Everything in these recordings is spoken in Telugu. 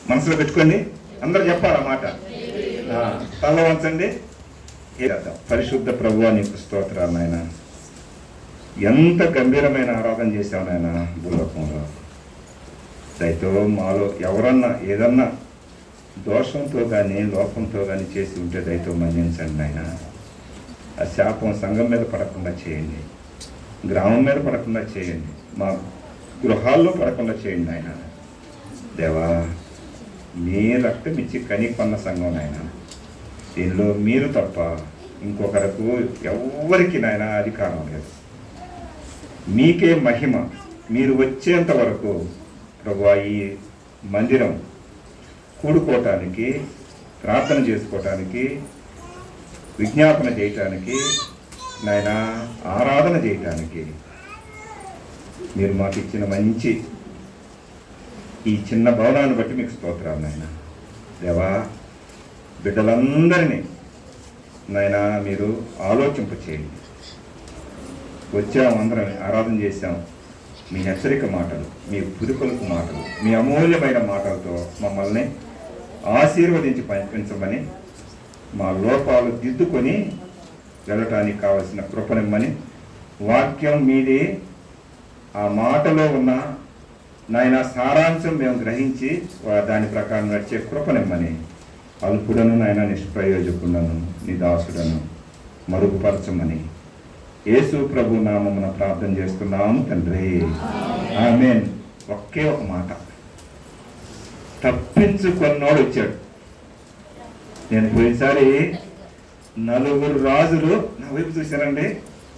మనసులో పెట్టుకోండి, అందరూ చెప్పాలన్నమాట. తల వంచండి. పరిశుద్ధ ప్రభువా నీకు స్తోత్రాలు నాయన. ఎంత గంభీరమైన ఆరాధన చేశావు నాయన భూలోకంలో. దయతో మాలో ఎవరన్నా ఏదన్నా దోషంతో కానీ లోపంతో కానీ చేసి ఉంటే దయతో మన్నించండి నాయన. ఆ శాపం సంఘం మీద పడకుండా చేయండి, గ్రామం మీద పడకుండా చేయండి, మా గృహాల్లో పడకుండా చేయండి నాయన. దేవా, మీ రక్తం ఇచ్చి కని కొన్న సంఘం నాయన. దీనిలో మీరు తప్ప ఇంకొకరికి ఎవరికి నాయన అధికారం లేదు. మీకే మహిమ. మీరు వచ్చేంత వరకు ప్రభువా ఈ మందిరం కూడుకోవటానికి, ప్రార్థన చేసుకోవటానికి, విజ్ఞాపన చేయటానికి నాయన, ఆరాధన చేయటానికి మీరు మాకు ఇచ్చిన మంచి ఈ చిన్న భవనాన్ని బట్టి మీకు స్తోత్రాలు నాయన. దేవా, బిడ్డలందరినీ నాయన మీరు ఆలోచింప చేయండి. వచ్చాము, అందరం ఆరాధన చేశాం. మీ హెచ్చరిక మాటలు, మీ పురుకొలుపు మాటలు, మీ అమూల్యమైన మాటలతో మమ్మల్ని ఆశీర్వదించి పంపించమని, మా లోపాలు దిద్దుకొని వెళ్ళటానికి కావలసిన కృపనిమ్మని, వాక్యం మీది ఆ మాటలో ఉన్న నాయన సారాంశం మేము గ్రహించి దాని ప్రకారం నడిచే కృపనిమ్మని, అల్పుడను నాయన నిష్ప్రయోజకుడను నీ దాసుడను మరుగుపరచమని యేసు ప్రభు నామమున ప్రార్థన చేస్తున్నాము తండ్రి, ఆమేన్. ఒకే ఒక మాట, తప్పించుకున్నోడు వచ్చాడు. నేను పోయినసారి 4 రాజులు నా వైపు చూశారండి,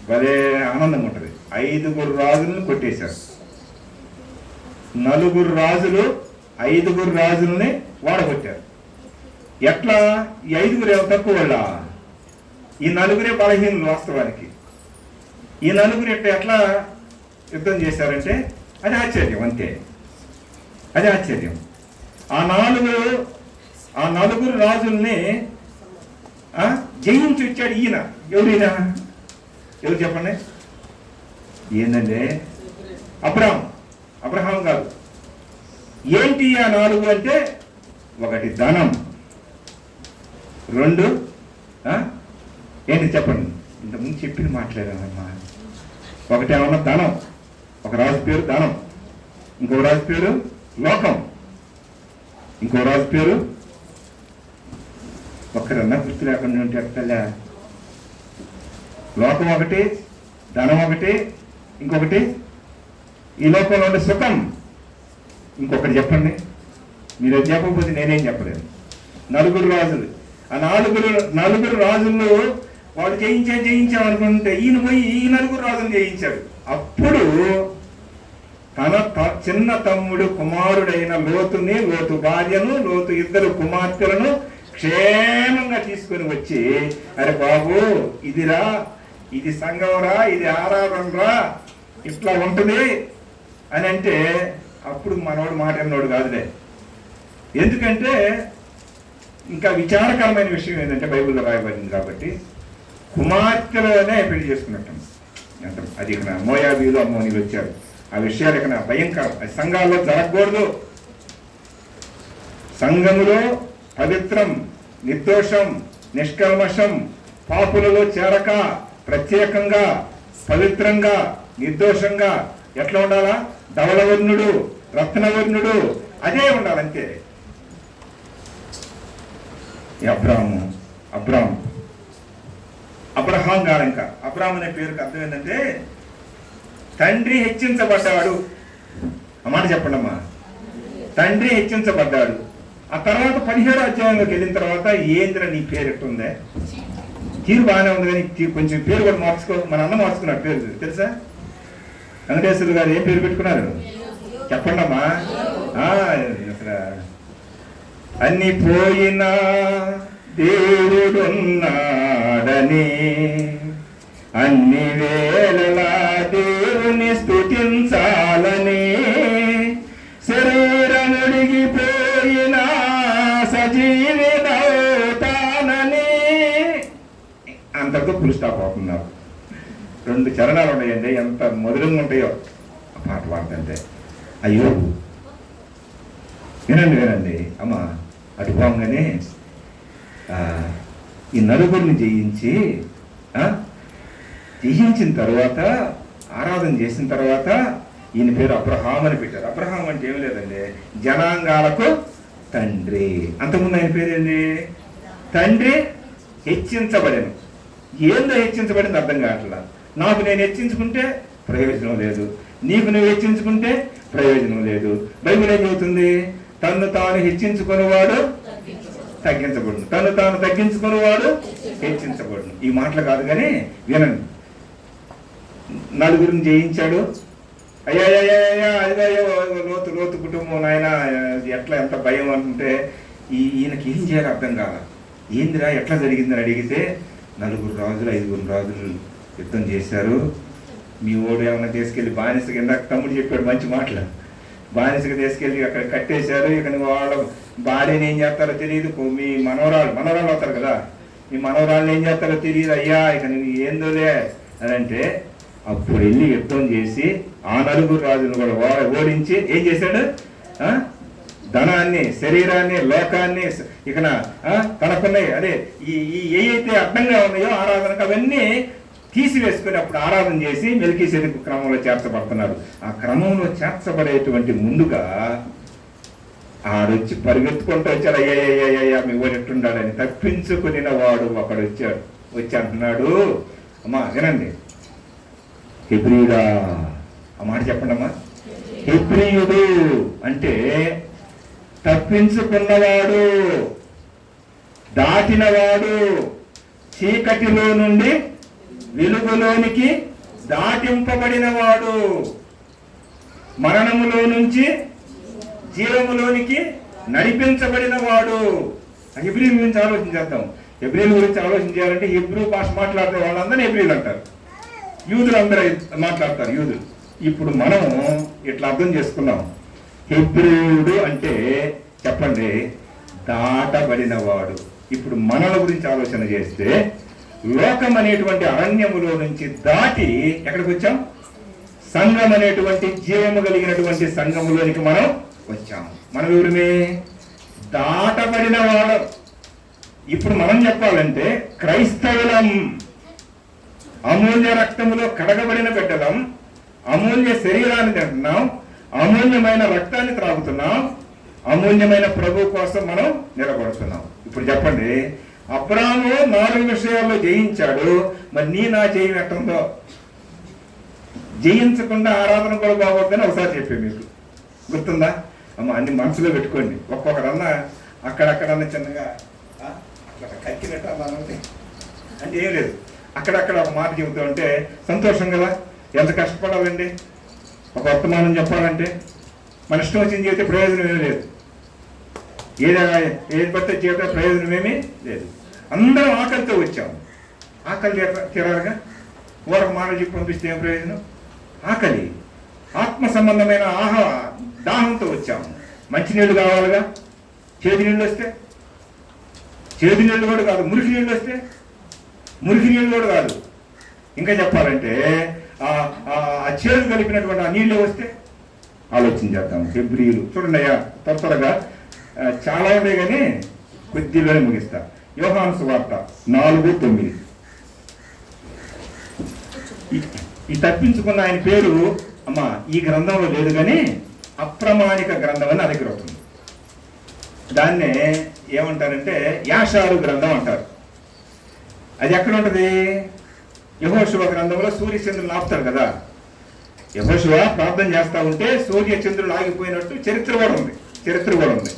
భలే ఆనందంగా ఉంటుంది. 5 రాజులను కొట్టేశారు. 4 రాజులు 5 రాజులని వాడగొట్టారు. ఎట్లా? ఈ 5 ఏమో తక్కువ వాళ్ళ, ఈ 4 బలహీనులు. వాస్తవానికి ఈ 4 ఎట్లా యుద్ధం చేశారంటే అది ఆశ్చర్యం, అంతే. అది ఆశ్చర్యం. ఆ 4 రాజుల్ని జయించి వచ్చాడు ఈయన. ఎవరైనా ఎవరు చెప్పండి? ఏంటంటే అబ్రహాం కాదు. ఏంటి ఆ 4 అంటే? 1 ధనం, 2 ఏంటి చెప్పండి? ఇంతకుముందు చెప్పింది మాట్లాడానమ్మా. 1 ఏమన్నా ధనం, ఒక రాజు పేరు ధనం, ఇంకో రాజు పేరు లోకం, ఇంకో రాజు పేరు ఒక్కరన్నా గుర్తు లేకుండా ఉంటే ఎట్టలే. లోకం 1, ధనం 1, ఇంకొకటి ఈ లోకంలో ఉండే సుఖం. ఇంకొకటి చెప్పండి. మీరు చెప్పకపోతే నేనేం చెప్పలేను. 4 రాజులు. ఆ 4 రాజుల్లో వాడు జయించామనుకుంటే ఈయన పోయి ఈ 4 రాజులు జయించాడు. అప్పుడు తన చిన్న తమ్ముడు కుమారుడైన లోతుని, లోతు భార్యను, లోతు 2 కుమార్తెలను క్షేమంగా తీసుకొని వచ్చి, అరే బాబు ఇదిరా, ఇది సంఘంరా, ఇది ఆరాధనరా, ఇట్లా ఉంటుంది అని అంటే అప్పుడు మనోడు మాట అన్నోడు కాదులే. ఎందుకంటే ఇంకా విచారకరమైన విషయం ఏంటంటే బైబిల్లో రాయబడింది కాబట్టి కుమార్తెలోనే పెళ్లి చేసుకున్నట్టు. అది ఇక్కడ మోయాబీలు, అమ్మోనీలు వచ్చారు. ఆ విషయాలు ఇక్కడ భయంకరం. అది సంఘాల్లో జరగకూడదు. సంఘములో పవిత్రం, నిర్దోషం, నిష్కల్మషం, పాపులలో చేరక ప్రత్యేకంగా పవిత్రంగా నిర్దోషంగా ఎట్లా ఉండాలా? ధవళవర్ణుడు, రత్నవర్ణుడు అదే ఉండాలంతే. అబ్రహాం గారు. ఇంకా అబ్రాహం అనే పేరుకి అర్థం ఏంటంటే తండ్రి హెచ్చించబడ్డాడు. ఆ మాట చెప్పండి అమ్మా. తండ్రి హెచ్చించబడ్డాడు. ఆ తర్వాత 17వ అధ్యాయంలోకి వెళ్ళిన తర్వాత ఏంద్ర నీ పేరు ఎట్టుందే? తీరు బాగానే ఉంది కానీ కొంచెం పేరు కూడా మార్చుకో. మన అన్న మార్చుకున్నాడు పేరు, తెలుసా? వెంకటేశ్వర గారు ఏం పేరు పెట్టుకున్నారు చెప్పండి అమ్మా. అసలు అన్ని పోయినా దేవుడున్నాడని, అన్ని వేళలా దేవుని స్తుతించాలని, శరీరముడిగిపోయినా సజీవినవుతానని. అంతటితో ఫుల్ స్టాప్ అవుతున్నారు. 2 చరణాలు ఉన్నాయండి, ఎంత మధురంగా ఉంటాయో ఆ పాట పాడుతుంటే. అయ్యో వినండి వినండి అమ్మ. అటు పోగానే ఈ నలుగురిని జయించిన తర్వాత, ఆరాధన చేసిన తర్వాత ఈయన పేరు అబ్రహాం అని పెట్టారు. అబ్రహాం అంటే ఏమి లేదండి, జనాంగాలకు తండ్రి. అంతకుముందు ఆయన పేరు ఏంది? తండ్రి హెచ్చించబడను. ఏందో హెచ్చించబడింది అర్థం కావట్లా. నాకు నేను హెచ్చించుకుంటే ప్రయోజనం లేదు, నీకు నువ్వు హెచ్చించుకుంటే ప్రయోజనం లేదు. బైబిల్ ఏం చెబుతుంది? తను తాను హెచ్చించుకునేవాడు తగ్గించబడును, తను తాను తగ్గించుకునేవాడు హెచ్చించబడును. ఈ మాటలు కాదు కానీ వినండి. నలుగురిని జయించాడు. అయ్యా అదిగో లోతు కుటుంబం నాయన, ఎట్లా ఎంత భయం అంటే ఈయనకి ఏం చేయాలి అర్థం కాల. ఏందిరా ఎట్లా జరిగిందని అడిగితే, 4 రాజులు 5 రాజులు యుద్ధం చేశారు. మీ ఓడు ఏమన్నా తీసుకెళ్ళి బానిసగా, ఇందాక తమ్ముడు చెప్పాడు మంచి మాటలు, బానిసగా తీసుకెళ్ళి అక్కడ కట్టేశారు. ఇక వాళ్ళ భార్యని ఏం చేస్తారో తెలియదు, మీ మనవరాలు అవుతారు కదా, మీ మనవరాళ్ళని ఏం చేస్తారో తెలియదు. అయ్యా ఇక నువ్వు ఏందోలే అని అంటే, అప్పుడు వెళ్ళి యుద్ధం చేసి ఆ 4 రాజులను కూడా ఓడించి ఏం చేశాడు? ధనాన్ని, శరీరాన్ని, లోకాన్ని, ఇక తనకున్నాయి అదే ఏవైతే అడ్డంగా ఉన్నాయో ఆరాధనకు అవన్నీ తీసివేసుకుని అప్పుడు ఆరాధన చేసి మెల్కీసెదెకు క్రమంలో చేర్చబడుతున్నారు. ఆ క్రమంలో చేర్చబడేటువంటి ముందుగా ఆడొచ్చి పరిగెత్తుకుంటూ వచ్చాడు. అయ్యా మీ వాడు ఎట్టుండాలని తప్పించుకుని వాడు అక్కడ వచ్చి అంటున్నాడు. అమ్మా వినండి, హెబ్రీయుడా, ఆ మాట చెప్పండి అమ్మా. హెబ్రీయుడు అంటే తప్పించుకున్నవాడు, దాటినవాడు, చీకటిలో నుండి వెలుగులోనికి దాటింపబడినవాడు, మరణములో నుంచి జీవములోనికి నడిపించబడినవాడు. హెబ్రీల గురించి ఆలోచించేద్దాం. హెబ్రీల గురించి ఆలోచించాలంటే హెబ్రూ భాష మాట్లాడే వాళ్ళందరూ హెబ్రీలు అంటారు, యూదులు అందరూ మాట్లాడతారు యూదులు. ఇప్పుడు మనం ఇట్లా అర్థం చేసుకున్నాం. హెబ్రీయుడు అంటే చెప్పండి, దాటబడినవాడు. ఇప్పుడు మనల గురించి ఆలోచన చేస్తే, లోకం అనేటువంటి అరణ్యములో నుంచి దాటి ఎక్కడికి వచ్చాం? సంఘం అనేటువంటి జీవము కలిగినటువంటి సంఘములోనికి మనం వచ్చాము. మనం ఎవరిమే? దాటబడిన వాడు. ఇప్పుడు మనం చెప్పాలంటే క్రైస్తవులం, అమూల్య రక్తములో కడగబడిన బిడ్డలం, అమూల్య శరీరాన్ని తింటున్నాం, అమూల్యమైన రక్తాన్ని త్రాగుతున్నాం, అమూల్యమైన ప్రభు కోసం మనం నిలబడుతున్నాం. ఇప్పుడు చెప్పండి, అబ్రాహాము 4 విషయాల్లో జయించాడు, మరి నా జయం ఎట్టుందో? జయించకుండా ఆరాధన కూడా బాగోద్దని ఒకసారి చెప్పే మీకు గుర్తుందా అమ్మ? అన్ని మనసులో పెట్టుకోండి. ఒక్కొక్కరన్నా అక్కడక్కడన్నా చిన్నగా కక్కినట్టు అన్నానంటే అంటే ఏం లేదు, అక్కడక్కడ ఒక మాట చెబుతూ ఉంటే సంతోషం కదా. ఎంత కష్టపడాలండి ఒక వర్తమానం చెప్పాలంటే? మన ఇష్టం వచ్చింది చేస్తే ప్రయోజనం ఏమీ లేదు, ఏది పడితే చేస్తే ప్రయోజనం ఏమీ లేదు. అందరం ఆకలితో వచ్చాము, ఆకలి తీరాలిగా. ఊరకు మాటలు చెప్పి పంపిస్తే ఏం ప్రయోజనం? ఆకలి, ఆత్మ సంబంధమైన దాహంతో వచ్చాము. మంచినీళ్ళు కావాలిగా. చేతి నీళ్ళు వస్తే, చేతి నీళ్ళు కూడా కాదు, మురికి నీళ్ళు వస్తే, మురికి నీళ్ళు కూడా కాదు. ఇంకా చెప్పాలంటే ఆ చేదు కలిపినటువంటి ఆ నీళ్ళే వస్తే ఆలోచన చేద్దాం. హెబ్రీయులు చూడండి అయ్యా, త్వరగా చాలా ఉన్నాయి కానీ కొద్దిలోనే ముగిస్తా. యోహాను సువార్త 4:9. ఈ తప్పించుకున్న ఆయన పేరు అమ్మ ఈ గ్రంథంలో లేదు కానీ అప్రమాణిక గ్రంథం అని నా దగ్గర అవుతుంది. దాన్నే ఏమంటారంటే యాషారు గ్రంథం అంటారు. అది ఎక్కడ ఉంటుంది? యెహోషువ గ్రంథంలో సూర్యచంద్రులు ఆపుతారు కదా. యెహోషువ ప్రార్థన చేస్తూ ఉంటే సూర్యచంద్రులు ఆగిపోయినట్టు చరిత్ర కూడా ఉంది.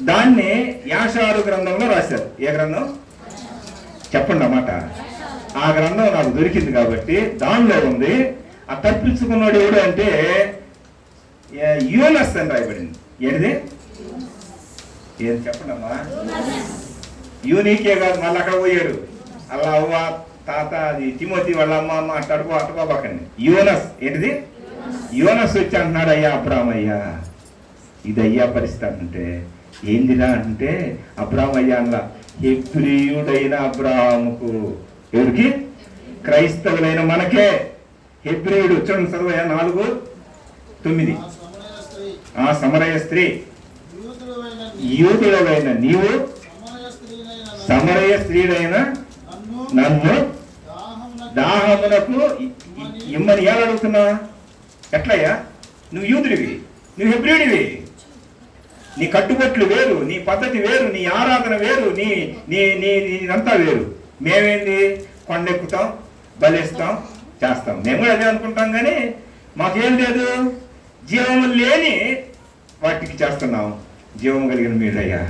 దాన్ని యాషారు గ్రంథంలో రాశారు. ఏ గ్రంథం చెప్పండి అన్నమాట. ఆ గ్రంథం నాకు దొరికింది కాబట్టి దానిలో ఉంది. ఆ తప్పించుకున్నాడు ఎవడు అంటే యోనస్ అని రాయబడింది. ఏంటిది? ఏది చెప్పండి అమ్మా. యూనికే కాదు, మళ్ళీ అక్కడ పోయాడు. అలా అవ్వ తాత అది తిమోతి వాళ్ళ అమ్మ అట్టుకోబాకండి. యోనస్ ఏంటిది? యోనస్ వచ్చి అంటున్నాడు, అయ్యా అబ్రాహం అయ్యా ఇది అయ్యా పరిస్థితి అంటే ఏందిరా అంటే అబ్రాహం అయ్యా అలా హెబ్రీయుడైన అబ్రాహాముకు, ఎవరికి? క్రైస్తవులైన మనకే హెబ్రీయుడు. చూడండి చదువు 4:9. ఆ సమరయ స్త్రీ యూదుడవైన నీవు సమరయ స్త్రీడైన నన్ను దాహమునకు ఇమ్మని ఎలా అడుగుతున్నా? ఎట్లయ్యా? నువ్వు యూదుడివి, నువ్వు హెబ్రీయుడివి, నీ కట్టుబట్లు వేరు, నీ పద్ధతి వేరు, నీ ఆరాధన వేరు, నీ నీ నీ నీదంతా వేరు. మేమేంది? కొండెక్కుతాం, బలిస్తాం, చేస్తాం. మేము కూడా అదే అనుకుంటాం, కానీ మాకేం లేదు. జీవము లేని వాటికి చేస్తున్నాం. జీవము కలిగిన మీరయ్యా,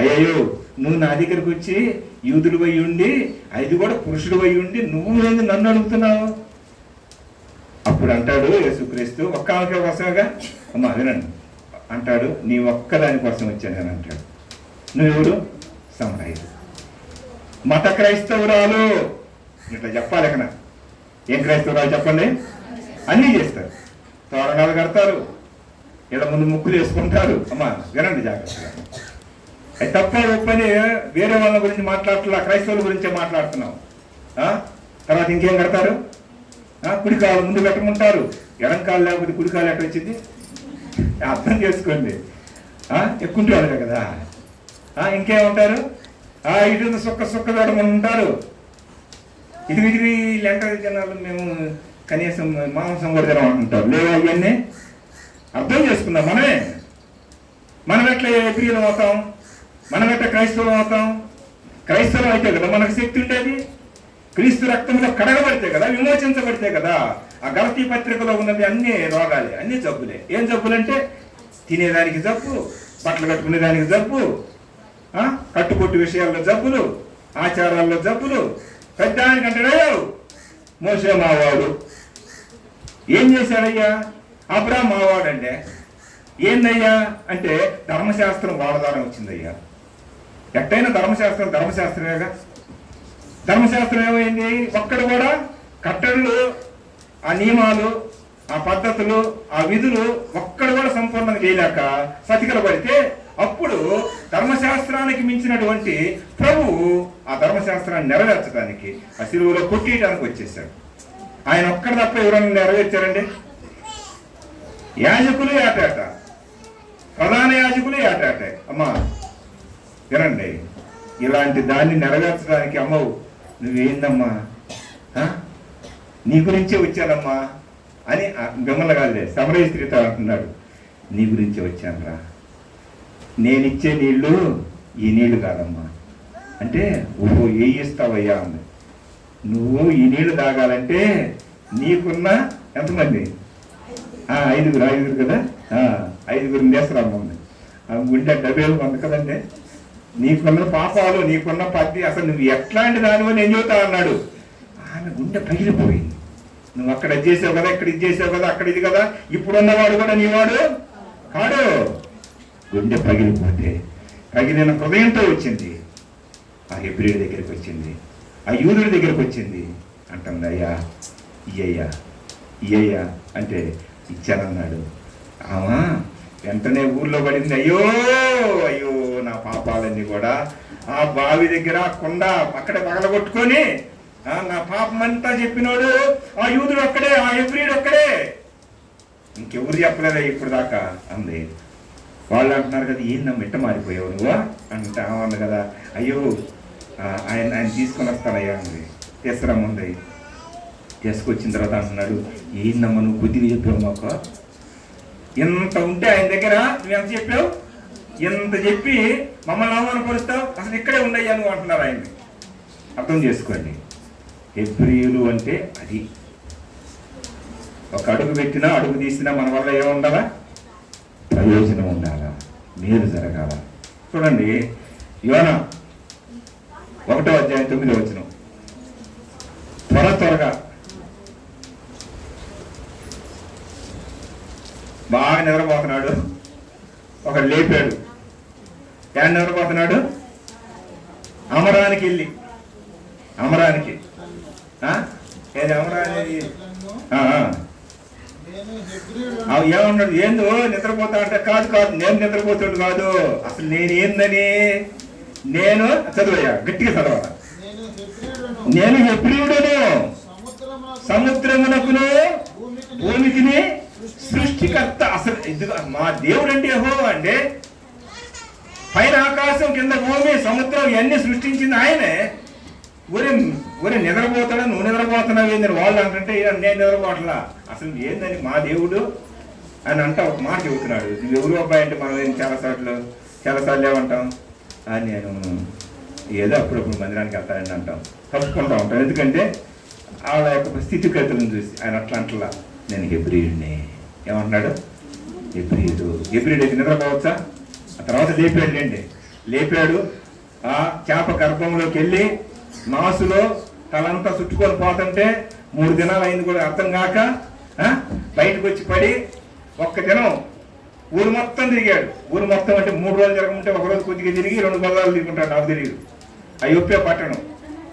అయ్యయ్యో నువ్వు నా దగ్గరికి వచ్చి యూదుడు పోయి ఉండి, అది కూడా పురుషుడు పోయి ఉండి, నువ్వు ఏంది నన్ను అడుగుతున్నావు? అప్పుడు అంటాడు యేసుక్రీస్తు, ఒక్క ఆమె కోసమేగా అమ్మా వినండి అంటాడు, నీ ఒక్కదాని కోసం వచ్చాను అంటాడు. నువ్వెవరు? సమరయుడు. మత క్రైస్తవురాలు. ఇట్లా చెప్పాలి. ఎక్కడ ఏం క్రైస్తవురాలు చెప్పండి? అన్నీ చేస్తారు. తోరణాలు కడతారు, ఇలా ముందు ముక్కులు వేసుకుంటారు. అమ్మా వినండి జాగ్రత్తగా. అది తప్ప ఒప్పని వేరే వాళ్ళ గురించి మాట్లాడుతున్నా, క్రైస్తవుల గురించే మాట్లాడుతున్నాం. తర్వాత ఇంకేం కడతారు? కుడికాలు ముందు పెట్టమంటారు. ఎడంకాలు లేకపోతే కుడికాలు ఎక్కడ వచ్చింది? అర్థం చేసుకోండి. ఎక్కుంటారు కదా. ఇంకేమంటారు? ఇటు సుక్క వేడమని ఉంటారు. ఇది లెంట జనాలు మేము కనీసం మాంసం కూడా తినమంటుంటారు. లేవా ఇవన్నీ? అర్థం చేసుకుందాం. మనం ఎట్లా ప్రియులం అవుతాం? మనం ఎట్లా క్రైస్తవులం అవుతాం? క్రైస్తవం అయితే కదా మనకు శక్తి ఉండేది. క్రీస్తు రక్తంలో కడగబడితే కదా, విమోచించబడితే కదా. ఆ గలతీ పత్రికలో ఉన్నది అన్ని రోగాలే, అన్ని జబ్బులే. ఏం జబ్బులంటే తినేదానికి జబ్బు, బట్టలు కట్టుకునేదానికి జబ్బు, కట్టుబొట్టు విషయాల్లో జబ్బులు, ఆచారాల్లో జబ్బులు. పెద్దానికంటే మోసే మావాడు. ఏం చేశాడయ్యా? అబ్రాహాము మావాడు. అంటే ఏందయ్యా అంటే ధర్మశాస్త్రం వాడదారం వచ్చిందయ్యా. ఎట్టయినా ధర్మశాస్త్రమేగా. ధర్మశాస్త్రం ఏమైంది? ఒక్కడు కూడా కట్టడలు, ఆ నియమాలు, ఆ పద్ధతులు, ఆ విధులు ఒక్కడు కూడా సంపూర్ణంగా చేయలేక సతికలు పడితే, అప్పుడు ధర్మశాస్త్రానికి మించినటువంటి ప్రభువు ఆ ధర్మశాస్త్రాన్ని నెరవేర్చడానికి ఆ శిలువలో కొట్టేయడానికి వచ్చేసాడు. ఆయన ఒక్కడు తప్ప ఎవరైనా నెరవేర్చారండి? యాజకులు ఏటాట, ప్రధాన యాజకులు ఏటాట. అమ్మా వినండి, ఇలాంటి దాన్ని నెరవేర్చడానికి అమ్మవు నువ్వేందమ్మా, నీ గురించే వచ్చానమ్మా అని మిమ్మల్ని కాదులే సమరయ స్త్రీతో అంటున్నాడు. నీ గురించే వచ్చానురా, నేనిచ్చే నీళ్లు ఈ నీళ్లు కాదమ్మా అంటే, ఓహో ఏ ఇస్తావయ్యా అంది. నువ్వు ఈ నీళ్లు తాగాలంటే నీకున్న ఎంతమంది? 5 కదా. 5 నేసరామ్మంది. గుండె డబ్బేలు ఉంది కదండి. నీకున్న పాపాలు, నీకున్న పద్ధతి, అసలు నువ్వు ఎట్లాంటి దానివో నేను చెబుతా అన్నాడు. ఆమె గుండె పగిలిపోయింది. నువ్వు అక్కడ ఇది చేసావు కదా, ఇక్కడ ఇది చేసావు కదా, అక్కడ ఇది కదా, ఇప్పుడున్నవాడు కూడా నీవాడు కాడు. గుండె పగిలిపోతే పగిలిన హృదయంతో వచ్చింది. ఆ హెబ్రీయుడి దగ్గరికి వచ్చింది, ఆ యూదుడి దగ్గరికి వచ్చింది. అంటుంది, అయ్యా ఇయ్యయ్యా అంటే ఇచ్చానన్నాడు. ఆమా వెంటనే ఊర్లో పడింది. అయ్యో నా పాపాలన్నీ కూడా ఆ బావి దగ్గర కుండ అక్కడే పగలగొట్టుకొని నా పాపం అంతా చెప్పినోడు ఆ యూదుడు ఒక్కడే, ఆ హెబ్రీయుడు ఒక్కడే, ఇంకెవరు చెప్పలేదా ఇప్పుడు దాకా అంది. వాళ్ళు అంటున్నారు కదా, ఏందమ్మ ఇట్ట మారిపోయావు నువ్వు అంటే అన్న కదా. అయ్యో ఆయన తీసుకొని వస్తానయ్యా అంది. తీసుకురమ్మంది. తీసుకొచ్చిన తర్వాత అంటున్నాడు, ఏందమ్మ నువ్వు బుద్ధిగా చెప్పావు మాకు, ఎంత ఉంటే ఆయన దగ్గర నువ్వు ఎంత చెప్పావు, ఎంత చెప్పి మమ్మల్ని అవమానపరుస్తావు, అసలు ఇక్కడే ఉండయ్యా నువ్వు అంటున్నారు ఆయన్ని. అర్థం చేసుకోండి, హెబ్రీయులు అంటే అది. ఒక అడుగు పెట్టినా అడుగు తీసినా మన వల్ల ఏముండాలా? ప్రయోజనం ఉండాలా, మేలు జరగాల. చూడండి యోనా 1వ అధ్యాయం 9వ వచనం. త్వరగా బాగా నిద్రపోతున్నాడు, ఒకడు లేపాడు. ఏం నిద్రపోతున్నాడు? అమరానికి వెళ్ళి, అమరానికి ఏది అమరానికి ఏమన్నాడు? ఏందో నిద్రపోతా అంటే, కాదు నేను నిద్రపోతాడు కాదు, అసలు నేనేందని నేను చదువయ్యా గట్టిగా చదవాలి. నేను హెబ్రీయుడును, సముద్రమునకును భూమికిని సృష్టికర్త. అసలు ఇది మా దేవుడు అంటే యెహోవా అండి. ఆకాశం కింద భూమి సముద్రం ఇవన్నీ సృష్టించింది ఆయనే. ఊరే ఊరే నిద్రపోతాడా, నువ్వు నిద్రపోతున్నావు ఏందని వాళ్ళు అంటుంటే నేను నిద్రపోవట్లా, అసలు ఏందని మా దేవుడు అని అంటా ఒక మాట చెబుతున్నాడు. నువ్వు ఎవరు అబ్బాయి అంటే మనం ఏం చాలాసార్లు ఏమంటాం, నేను ఏదో అప్పుడప్పుడు మందిరానికి వెళ్తానని అంటాం, తప్పుకుంటూ ఉంటాం. ఎందుకంటే వాళ్ళ యొక్క స్థితిగతులను చూసి ఆయన అట్లా అంటలా, నేను హెబ్రీయుడిని. ఏమంటున్నాడు? హెబ్రీయుడు అయితే నిద్రపోవచ్చా? ఆ తర్వాత లేపాడు. ఆ చేప గర్భంలోకి వెళ్ళి నాసులో తలంతా చుట్టుకొని పోతుంటే 3 దినాలు అయింది కూడా అర్థం కాక బయటకు వచ్చి పడి ఒక్క దినం ఊరు మొత్తం తిరిగాడు. ఊరు మొత్తం అంటే 3 రోజులు జరగకుంటే ఒకరోజు కొద్దిగా తిరిగి 2 బల్లాలు తిరుగుంటాడు, నాకు తెలియదు. అయ్యొప్పే పట్టణం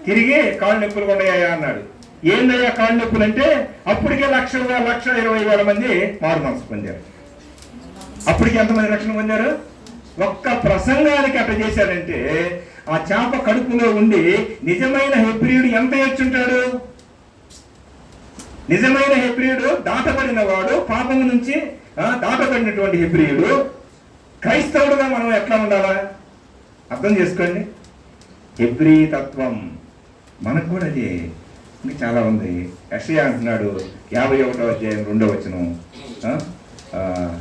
తిరిగి కాళ్ళు నొప్పులు కొన్నాయా అన్నాడు. ఏందయ్యా కాళ్ళు నొప్పులు అంటే అప్పటికే 1,20,000 మంది మారు మనసు పొందారు. అప్పటికి ఎంతమంది రక్షణ పొందారు? ఒక్క ప్రసంగానికి అట్లా చేశాడంటే ఆ చేప కడుపులో ఉండి నిజమైన హెబ్రీయుడు ఎంత ఎచ్చుంటాడు? నిజమైన హెబ్రీయుడు దాటబడిన వాడు, పాపం నుంచి దాటబడినటువంటి హెబ్రీయుడు. క్రైస్తవుడుగా మనం ఎట్లా ఉండాలా అర్థం చేసుకోండి. హెబ్రీ తత్వం మనకు కూడా అది ఇంకా చాలా ఉంది. యెషయా అంటున్నాడు 51వ అధ్యాయం 2వ వచనం,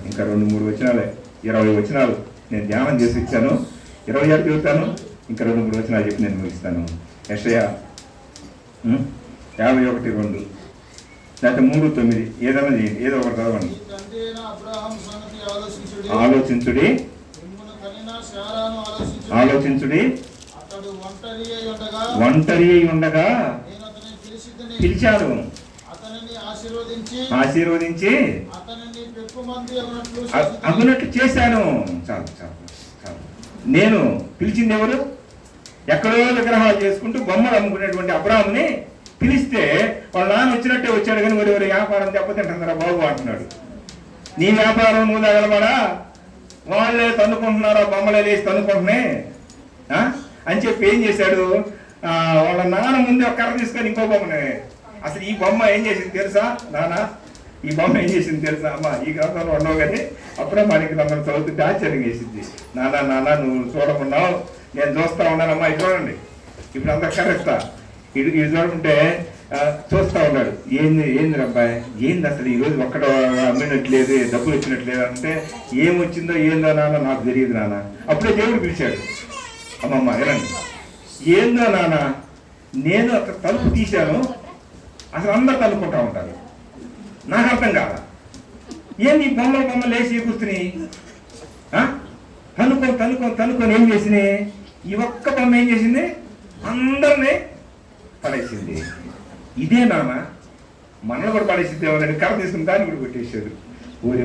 ఇంకా 2-3 వచనాలే, 20 వచనాలు నేను ధ్యానం చేసి ఇచ్చాను. 26 చెబుతాను, ఇంకా 2-3 వచనాలు చెప్పి నేను ముగిస్తాను. యెషయా 51:2 లేకపోతే 3:9 ఏదైనా చేయండి, ఏదో ఒకటి చదవండి. ఆలోచించుడి ఒంటరి అయి ఉండగా పిలిచాడు, ఆశీర్వదించి అగునట్లు చేశాను. చాలు చాలు చాలు. నేను పిలిచింది ఎవరు? ఎక్కడో విగ్రహాలు చేసుకుంటూ బొమ్మలు అమ్ముకునేటువంటి అబ్రాహాముని పిలిస్తే వాళ్ళ నాన్న వచ్చినట్టే వచ్చాడు, కానీ ఎవరి వ్యాపారం దెబ్బతింటున్నారా బాబు అంటున్నాడు. నీ వ్యాపారం నువ్వు తగలబడా, వాళ్ళే తన్నుకుంటున్నారా, బొమ్మలే లేచి తన్నుకుంటున్నాయి అని చెప్పి ఏం చేశాడు? వాళ్ళ నాన్న ముందే ఒక కర్ర తీసుకొని ఇంకో బొమ్మనే, అసలు ఈ బొమ్మ ఏం చేసింది తెలుసా నాన్న, ఈ బొమ్మ ఏం చేసింది తెలుసా అమ్మ, ఈ గ్రంథంలో ఉండవు కానీ అప్పుడే మనకి నన్ను చదువుతుంటే ఆశ్చర్యం వేసింది. నాన్న నువ్వు చూడకున్నావు, నేను చూస్తా ఉన్నానమ్మా, ఇది చూడండి. ఇప్పుడు అంతా కరెక్టా, ఇది చూడకుంటే చూస్తా ఉన్నాడు. ఏంది అబ్బాయి, ఏంది అసలు ఈరోజు ఒక్కడు అమ్మినట్లేదు, డబ్బులు వచ్చినట్లేదు అంటే ఏమొచ్చిందో ఏందో నాన్న నాకు తెలియదు నాన్న. అప్పుడే దేవుడు పిలిచాడు, అమ్మమ్మ వినండి, ఏందో నాన్న నేను అక్కడ తలుపు తీశాను, అసలు అందరు తలుపుకుంటా ఉంటారు, నాకు అర్థం కాదా, ఏంది బొమ్మలు వేసి కూర్చుని తనుకొని ఏం చేసినాయి, ఈ ఒక్క బొమ్మ ఏం చేసింది, అందరినీ పడేసింది. ఇదే నాన్న మనల్ని కూడా పడేసింది. ఎవరైనా కర్ర తీసుకుని దాన్ని కూడా కొట్టేశాడు. ఊరే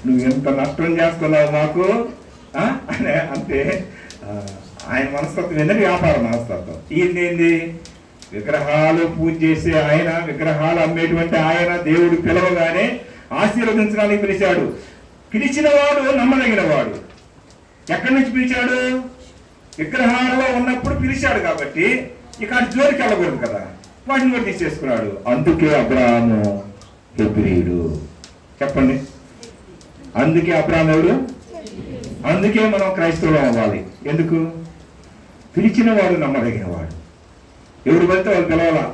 నువ్వు ఎంత నష్టం చేస్తున్నావు మాకు అని. అంతే ఆయన మనస్తత్వం ఏంటంటే వ్యాపార మనస్తత్వం. ఏంది విగ్రహాలు పూజ చేసే ఆయన, విగ్రహాలు అమ్మేటువంటి ఆయన దేవుడు పిలవగానే ఆశీర్వదించడానికి పిలిచాడు. పిలిచిన వాడు నమ్మదగిన వాడు. ఎక్కడి నుంచి పిలిచాడు? విగ్రహాలలో ఉన్నప్పుడు పిలిచాడు కాబట్టి ఇక జోలికి వెళ్ళకూడదు కదా, వాటిని కూడా తీసేసుకున్నాడు. అందుకే అబ్రాహాము హెబ్రీయుడు. చెప్పండి, అందుకే అబ్రాహాము ఎవరు? అందుకే మనం క్రైస్తవులు అవ్వాలి. ఎందుకు? పిలిచిన వాడు నమ్మదగిన వాడు. ఎవరు పడితే వాళ్ళు పిలవాలా,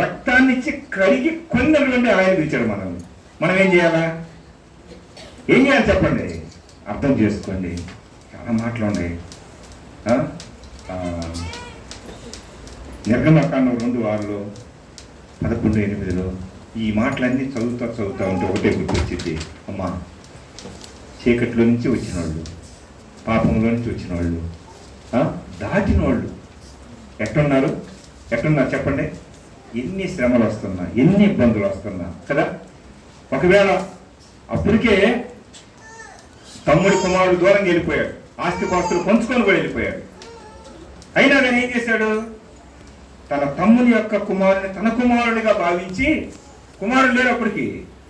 రక్తాన్ని ఇచ్చి కడిగి కొన్నటువంటి ఆయన పిలిచాడు మనల్ని. మనం ఏం చేయాలి చెప్పండి, అర్థం చేసుకోండి. చాలా మాటలు ఉన్నాయి. నిర్గమకాండం 2:6, 11:8 ఈ మాటలన్నీ చదువుతా ఉంటే ఒకటే గుర్తొచ్చింది. అమ్మా, చీకట్లో నుంచి వచ్చిన వాళ్ళు, పాపంలో నుంచి వచ్చిన వాళ్ళు, దాటిన వాళ్ళు ఎట్టున్నారు చెప్పండి. ఎన్ని శ్రమలు వస్తున్నా, ఎన్ని ఇబ్బందులు వస్తున్నా కదా. ఒకవేళ అప్పటికే తమ్ముడి కుమారుడు దూరంగా వెళ్ళిపోయాడు, ఆస్తిపాస్తులు పంచుకొని కూడా వెళ్ళిపోయాడు. అయినా కానీ ఏం చేశాడు? తన తమ్ముని యొక్క కుమారుని తన కుమారుడిగా భావించి, కుమారుడు లేనప్పటికీ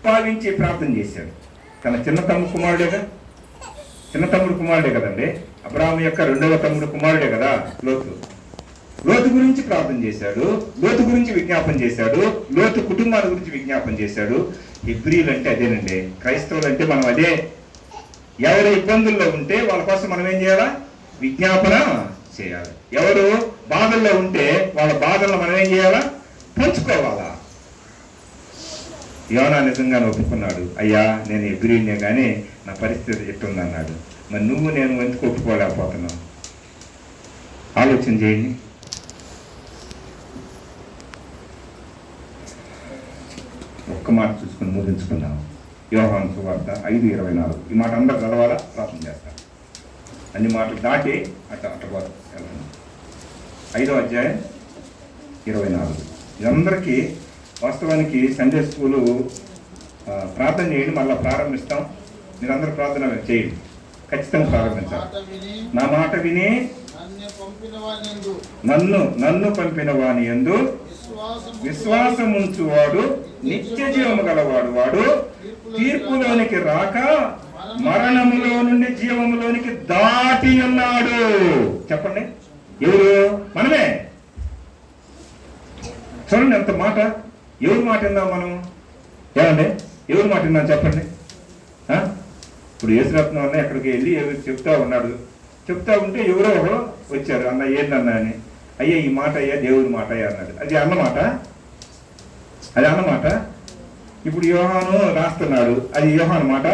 భావించి ప్రార్థన చేశాడు. తన చిన్న తమ్ముడు కుమారుడే కదండి, అబ్రాహాము యొక్క 2వ తమ్ముడు కుమారుడే కదా లోతు గురించి ప్రార్థన చేశాడు, లోతు గురించి విజ్ఞాపన చేశాడు, లోతు కుటుంబాల గురించి విజ్ఞాపన చేశాడు. హెబ్రీయులు అంటే అదేనండి, క్రైస్తవులు అంటే మనం అదే. ఎవరి ఇబ్బందుల్లో ఉంటే వాళ్ళ కోసం మనం ఏం చేయాలా? విజ్ఞాపన చేయాలి. ఎవరు బాధల్లో ఉంటే వాళ్ళ బాధలను మనం ఏం చేయాలా? పంచుకోవాలా. యోనా నిజంగానే ఒప్పుకున్నాడు, అయ్యా నేను ఎబ్రీనే కానీ నా పరిస్థితి ఎట్టుందన్నాడు. మరి నువ్వు నేను ఎందుకు ఒప్పుకోలేకపోతున్నావు? ఆలోచన చేయండి. ఒక్క మాట చూసుకుని ముగించుకున్నాం. యోహాను సువార్త 5:24. ఈ మాట అందరూ చదవాలా? ప్రార్థన చేస్తాను. అన్ని మాటలు దాటి అట్ట 5వ అధ్యాయం 24. ఇదందరికీ వాస్తవానికి సండే స్కూలు ప్రార్థన చేయండి, మళ్ళీ ప్రారంభిస్తాం. మీరందరూ ప్రార్థన చేయండి, ఖచ్చితంగా ప్రారంభించాలి. నా మాట విని నన్ను పంపిన వాని యందు విశ్వాసం ఉంచువాడు నిత్య జీవము గలవాడు. వాడు తీర్పులోనికి రాక మరణములో నుండి జీవములోనికి దాటి ఉన్నాడు. చెప్పండి, ఎవరు? మనమే. చూడండి ఎంత మాట. ఎవరు మాట విన్నాం మనం? ఏమండి ఎవరు మాట విన్నాం చెప్పండి. ఇప్పుడు యేసురత్నం అన్న ఎక్కడికి వెళ్ళి ఎవరు చెప్తా ఉన్నాడు. చెప్తా ఉంటే ఎవరో ఒకరు వచ్చారు, అన్న ఏందన్నా అని. అయ్యా ఈ మాట అయ్యా దేవుడి మాట అయ్యా అన్నాడు. అది అన్నమాట, అది అన్నమాట. ఇప్పుడు యోహాను రాస్తున్నాడు, అది యోహాను మాట.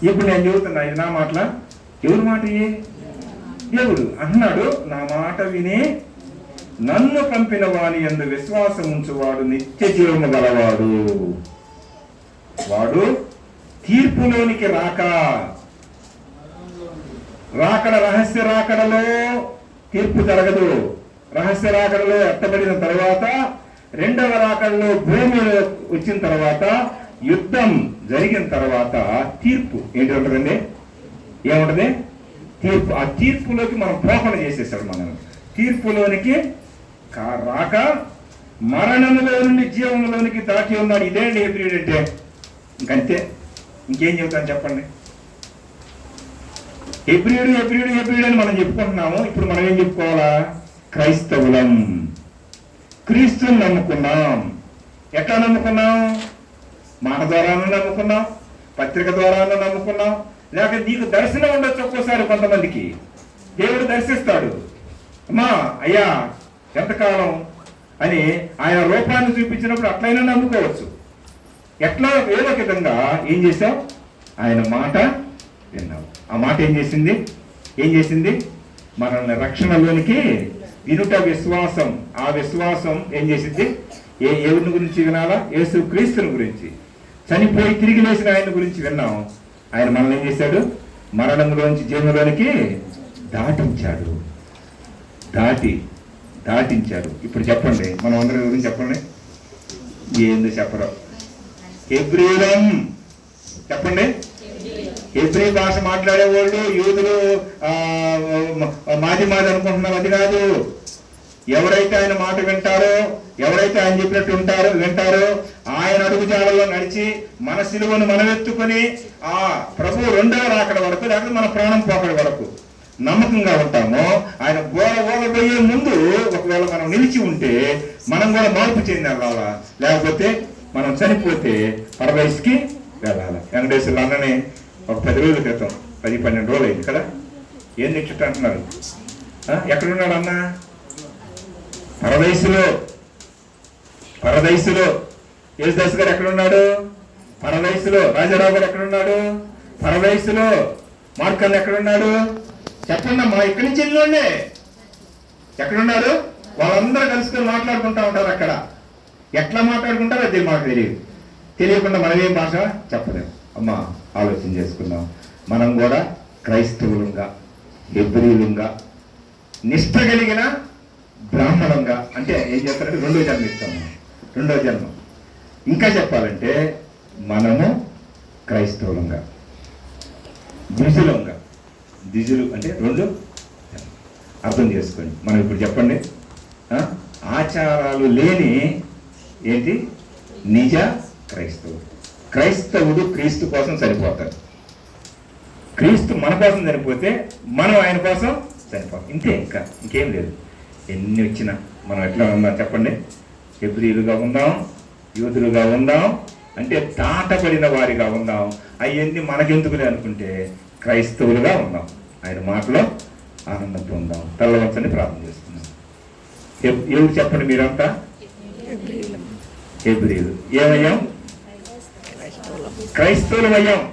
ఇప్పుడు నేను చెబుతున్నా, ఇది నా మాటలా? ఎవరి మాట? దేవుడు అన్నాడు, నా మాట విని నన్ను పంపిన వాని యందు విశ్వాసం ఉంచువాడు నిత్య జీవము గలవాడు. వాడు తీర్పులోనికి రాకడ రహస్య రాకడలో తీర్పు జరగదు. రహస్య రాకడలో ఎత్తబడిన తర్వాత, రెండవ రాకడలో భూమిలో వచ్చిన తర్వాత, యుద్ధం జరిగిన తర్వాత తీర్పు ఏంటి ఉంటుందండి? ఏముంటది? తీర్పు. ఆ తీర్పులోకి మనం పోకుండా చేసేసాడు. మనం తీర్పులోనికి రాక మరణములో నుండి జీవములోనికి దాటి ఉన్నాడు. ఇదేంటి హెబ్రీయుడు అంటే? ఇంకంతే, ఇంకేం చెబుతాను చెప్పండి. హెబ్రీయుడు అని మనం చెప్పుకుంటున్నాము. ఇప్పుడు మనం ఏం చెప్పుకోవాలా? క్రైస్తవులం. క్రీస్తుని నమ్ముకున్నాం. ఎట్లా నమ్ముకున్నాం? మాట ద్వారానూ నమ్ముకున్నాం, పత్రిక ద్వారానూ నమ్ముకున్నాం. లేక నీకు దర్శనం ఉండొచ్చు ఒక్కోసారి. కొంతమందికి దేవుడు దర్శిస్తాడు, అమ్మా అయ్యా ఎంతకాలం అని ఆయన రూపాన్ని చూపించినప్పుడు అట్లయినా నమ్ముకోవచ్చు. ఎట్లా ఏదో విధంగా ఏం చేశావు? ఆయన మాట విన్నావు. ఆ మాట ఏం చేసింది? మనల్ని రక్షణలోనికి వినుట విశ్వాసం. ఆ విశ్వాసం ఏం చేసింది? ఎవరిని గురించి వినాలా? యేసు క్రీస్తుని గురించి. చనిపోయి తిరిగి లేచిన ఆయన గురించి విన్నాం. ఆయన మనల్ని ఏం చేశాడు? మరణంలోంచి జీవంలోనికి దాటించాడు. ఇప్పుడు చెప్పండి, మనం అందరి గురించి చెప్పండి. ఏందో చెప్పరు? హెబ్రీయులం. చెప్పండి. హెబ్రీ భాష మాట్లాడేవాళ్ళు యూదులు మాది అనుకుంటున్నారు. అది కాదు. ఎవరైతే ఆయన మాట వింటారో, ఎవరైతే ఆయన చెప్పినట్టు వింటారో, ఆయన అడుగుజాడల్లో నడిచి మన సిలువను మనమెత్తుకొని ఆ ప్రభు రెండవ రాకడ వరకు, లేకపోతే మన ప్రాణం పోకడ వరకు నమ్మకంగా ఉంటామో, ఆయన ఓలబోయే ముందు ఒకవేళ మనం నిలిచి ఉంటే మనం కూడా మార్పు చెందాలా, లేకపోతే మనం చనిపోతే పరవయసుకి వెళ్ళాలి. వెంకటేశ్వర్లు అన్నని ఒక 10 రోజుల క్రితం 10-12 రోజులు అయింది కదా, ఏం నిక్షట అంటున్నారు? ఎక్కడున్నాడు అన్న? పరదైసులో. యేసుదాస్ గారు ఎక్కడున్నాడు? పరదైసులో. రాజారావు గారు ఎక్కడున్నాడు? పరదైసులో. మార్కల్ ఎక్కడున్నాడు? చెప్పండి అమ్మా. ఇక్కడి నుంచి వెళ్ళినోండే ఎక్కడున్నారు? వాళ్ళందరూ కలుసుకొని మాట్లాడుకుంటా ఉంటారు. అక్కడ ఎట్లా మాట్లాడుకుంటారో అది మాకు తెలియకుండా మనమేం భాష చెప్పలేము. అమ్మా ఆలోచన చేసుకుందాం. మనం కూడా క్రైస్తవులంగా, హెబ్రీయులంగా, నిష్ఠ కలిగిన బ్రాహ్మణంగా, అంటే ఏం చేస్తారంటే రెండో జన్మ ఇస్తాము. రెండో జన్మ. ఇంకా చెప్పాలంటే మనము క్రైస్తవులంగా, ద్విజులు అంటే రెండు అర్థం చేసుకోండి. మనం ఇప్పుడు చెప్పండి, ఆచారాలు లేని ఏంటి నిజ క్రైస్తవుడు క్రీస్తు కోసం సరిపోతాడు. క్రీస్తు మన కోసం చనిపోతే మనం ఆయన కోసం చనిపోతాం. ఇంతే, ఇంకేం లేదు. ఎన్ని వచ్చినా మనం ఎట్లా ఉందాం చెప్పండి? హెబ్రీయులుగా ఉందాం, యూదులుగా ఉందాం, అంటే దాటబడిన వారిగా ఉందాం. అవన్నీ మనకెందుకులే అనుకుంటే క్రైస్తవులుగా ఉందాం. ఆయన మాటలో ఆనందం పొందాం. తెల్లవచ్చని ప్రార్థన చేస్తున్నాం. ఎవరు చెప్పండి మీరంతా? హెబ్రీయులు. ఏమయ్యాం? క్రైస్తవులు అయ్యాం.